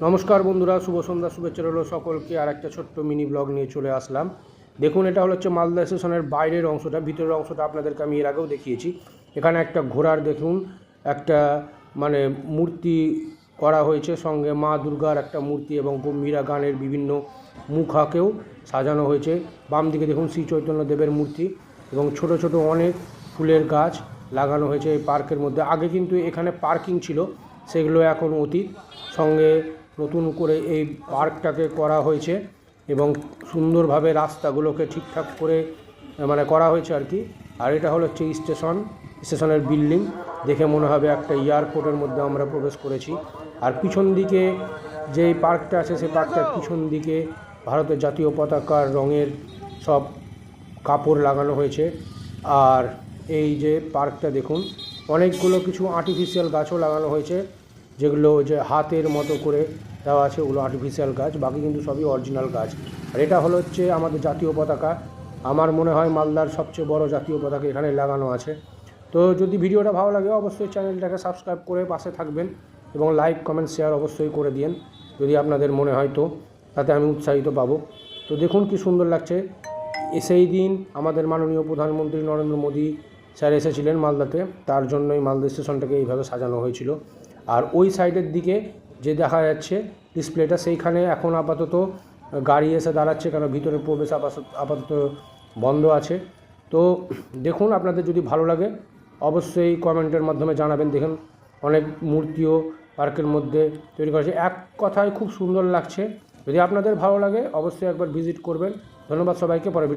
নমস্কার বন্ধুরা, শুভ সন্ধ্যা, শুভেচ্ছা রইল সকলকে। আর একটা ছোট্ট মিনি ব্লগ নিয়ে চলে আসলাম। দেখুন, এটা হচ্ছে মালদা স্টেশনের বাইরের অংশটা। ভিতরের অংশটা আপনাদেরকে আমি এর আগেও দেখিয়েছি। এখানে একটা ঘোড়ার দেখুন একটা মানে মূর্তি করা হয়েছে, সঙ্গে মা দুর্গার একটা মূর্তি এবং গম্ভীরা গানের বিভিন্ন মুখাকেও সাজানো হয়েছে। বাম দিকে দেখুন শ্রী চৈতন্য দেবের মূর্তি এবং ছোট ছোট অনেক ফুলের গাছ লাগানো হয়েছে এই পার্কের মধ্যে। আগে কিন্তু এখানে পার্কিং ছিল, সেগুলো এখন অতীত। সঙ্গে নতুন করে এই পার্কটাকে করা হয়েছে এবং সুন্দরভাবে রাস্তাগুলোকে ঠিকঠাক করে করা হয়েছে আর কি। আর এটা হচ্ছে স্টেশনের বিল্ডিং। দেখে মনে হবে একটা এয়ারপোর্টের মধ্যে আমরা প্রবেশ করেছি। আর পিছন দিকে যেই পার্কটা আছে, সেই পার্কটার পিছন দিকে ভারতের জাতীয় পতাকার রঙের সব কাপড় লাগানো হয়েছে। আর এই যে পার্কটা দেখুন, অনেকগুলো কিছু আর্টিফিশিয়াল গাছও লাগানো হয়েছে, যেগুলো যে হাতের মতো করে দেওয়া আছে, ওগুলো আর্টিফিশিয়াল গাছ, বাকি কিন্তু সবই অরিজিনাল গাছ। আর এটা হচ্ছে আমাদের জাতীয় পতাকা। আমার মনে হয় মালদার সবচেয়ে বড় জাতীয় পতাকা এখানে লাগানো আছে। তো যদি ভিডিওটা ভালো লাগে অবশ্যই চ্যানেলটাকে সাবস্ক্রাইব করে পাশে থাকবেন এবং লাইক কমেন্ট শেয়ার অবশ্যই করে দিন যদি আপনাদের মনে হয়, তো তাতে আমি উৎসাহিত পাবো। তো দেখুন কি সুন্দর লাগছে। সেই দিন আমাদের মাননীয় প্রধানমন্ত্রী নরেন্দ্র মোদী স্যার এসেছিলেন মালদাতে, তার জন্যই মালদা স্টেশনটাকে এইভাবে সাজানো হয়েছিল। আর ওই সাইডের দিকে যে দেখা যাচ্ছে ডিসপ্লেটা, সেইখানে এখন আপাতত গাড়ি এসে দাঁড়াচ্ছে, কারণ ভিতরে প্রবেশ আপাতত বন্ধ আছে। তো দেখুন, আপনাদের যদি ভালো লাগে অবশ্যই কমেন্টের মাধ্যমে জানাবেন। দেখুন, অনেক মূর্তিও পার্কের মধ্যে তৈরি করা হয়েছে। এক কথায় খুব সুন্দর লাগছে। যদি আপনাদের ভালো লাগে অবশ্যই একবার ভিজিট করবেন। ধন্যবাদ সবাইকে। পরে